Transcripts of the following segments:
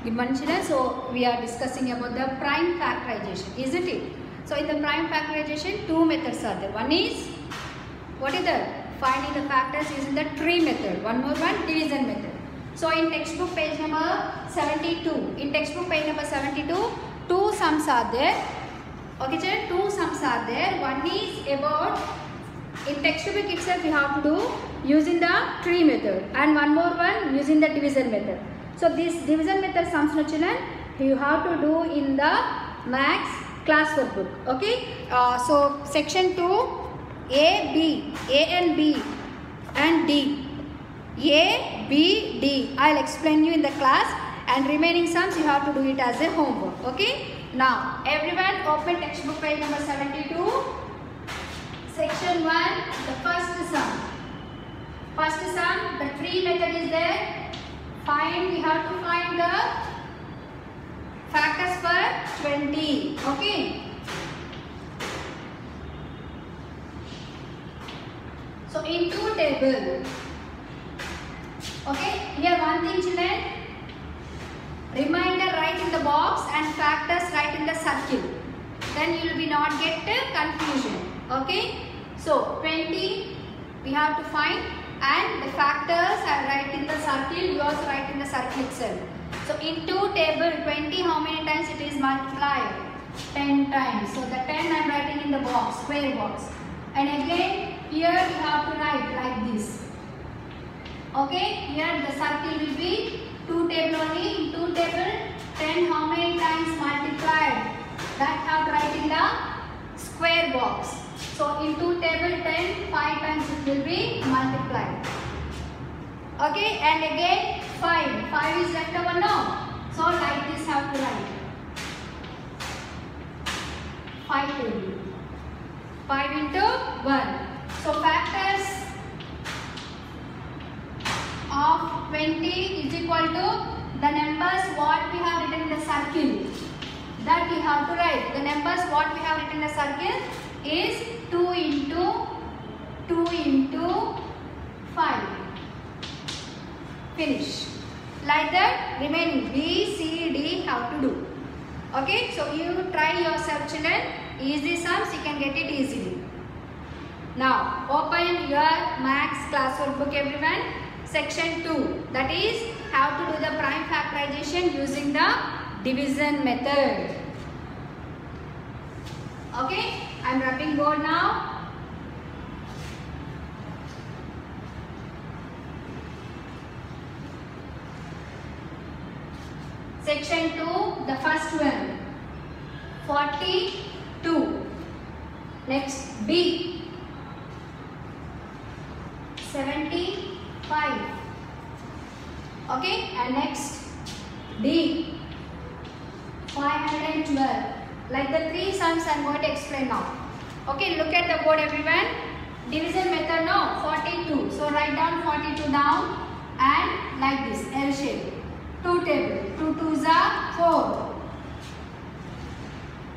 Good morning children. So we are discussing about the prime factorization, isn't it? So in the prime factorization, two methods are there. One is, what is that? Finding the factors using the tree method. One more one, division method. So in textbook page number 72, two sums are there. Okay children, two sums are there. One is about, in textbook itself you have to do using the tree method, and one more one using the division method. So this division method sums, no children, you have to do in the max classwork book. Okay. So section 2, A and B and D. A, B, D. I'll explain you in the class, and remaining sums you have to do it as a homework. Okay. Now everyone open textbook page number 72. Section 1, the first sum. First sum, the tree method is there. We have to find the factors for 20. Okay. So in two table. Okay. Here one thing children. Reminder write in the box and factors write in the circle. Then you will be not get confusion. Okay. So 20 we have to find, and the factors are write in the circle. You also write in the circle itself. So in two table 20, how many times it is multiplied? 10 times. So the 10 I am writing in the box, square box. And again here you have to write like this. Okay. Here the circle will be two table only. In two table 10 how many times multiplied? That have to write in the square box. So in two table 10, 5 times it will be multiplied. Okay, and again 5. 5 is left over now. So like this have to write. 5 table. 5 into 1. So factors of 20 is equal to the numbers what we have written in the circle. That we have to write. The numbers what we have written in the circle is 2 into 5. Finish. Like that, remaining B, C, D have to do. Okay, so you try yourself children. Easy sums, you can get it easily. Now, open your max classwork book everyone. Section 2, that is how to do the prime factorization using the division method. Okay, I am wrapping board now. Section 2, the first one, 42. Next, B, 75. Okay, and next, D, 512. Like the three sums I am going to explain now. Okay, look at the board everyone. Division method now, 42. So write down 42 down, and like this, L shape. Two table. 2 2s are 4.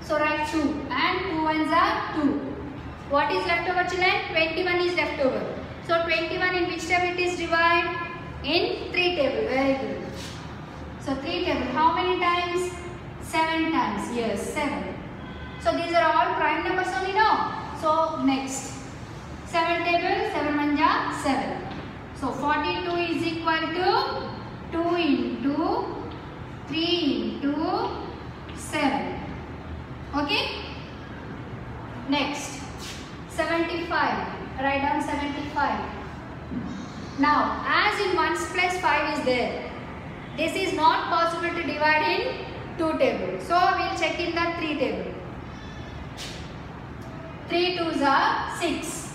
So write 2, and 2 1s are 2. What is left over children? 21 is left over. So 21 in which table it is divided? In 3 table. Very good. So 3 table. How many times? 7 times. Yes, 7. So these are all prime numbers only now. So next. 7 table. 7 1 7. So 42 is equal to 2 into 3 into 7. Okay. Next. 75. Write down 75. Now, as in 1 plus 5 is there, this is not possible to divide in 2 table. So, we will check in the 3 table. 3 2s are 6.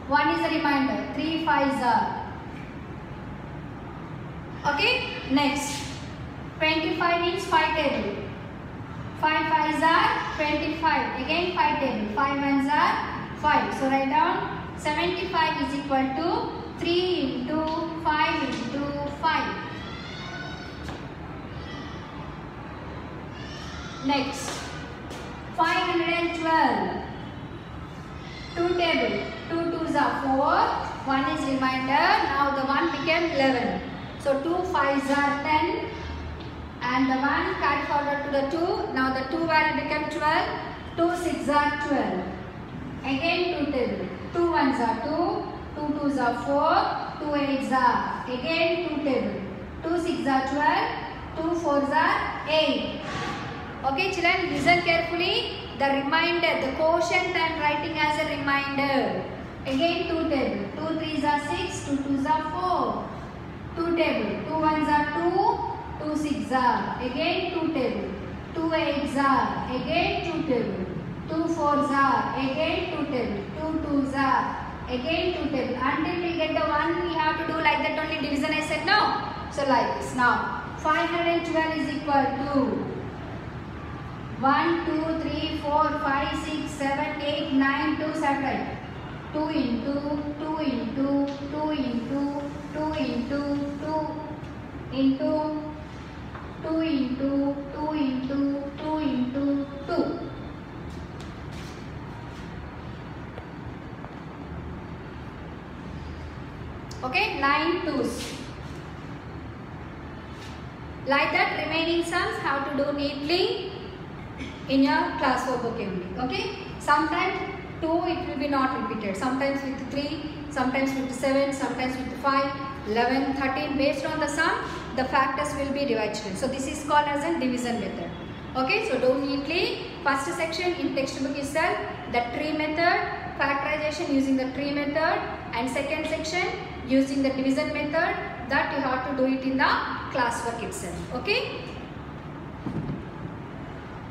1 is a remainder. 3 5s are. Okay. Next. 25 means 5 table. 5 5s are 25. Again 5 table. 5 1s are 5. So, write down 75 is equal to 3 into 5 into 5. Next, 512. 2 table. 2 2s are 4. 1 is remainder. Now the 1 became 11. So 2 5s are 10. And and the 1 carry forward to the 2. Now the 2 value become 12. 2 6 are 12. Again 2 table. 2 1s are 2. 2 2s are 4. 2 8s are again 2 table. 2 6 are 12. 2 4s are 8. Okay children, listen carefully. The remainder, the quotient I am writing as a remainder. Again 2 table. 2 3s are 6. 2 2s are 4. 2 table. 2 1s are 2. 2 6s are again 2 table. 2 8s are again 2 table. 2 4s are again 2 table. 2 2s are again 2 table. Until we get the 1, we have to do like that only division I said no. So like this. Now 512 is equal to 1 2 3 4 5 6 7 8 9 2 separate. 2 into 2 into 2 into 2 into 2 into 2 into 2 into 2 into 2. Okay, 9 2s. Like that, remaining sums have to do neatly in your class work only. Okay, sometimes 2 it will be not repeated, sometimes with 3, sometimes with 7, sometimes with 5, 11, 13. Based on the sum, the factors will be divided. So this is called as a division method. Okay, so do neatly. First section in textbook itself, the tree method, factorization using the tree method, and second section using the division method, that you have to do it in the classwork itself. Okay.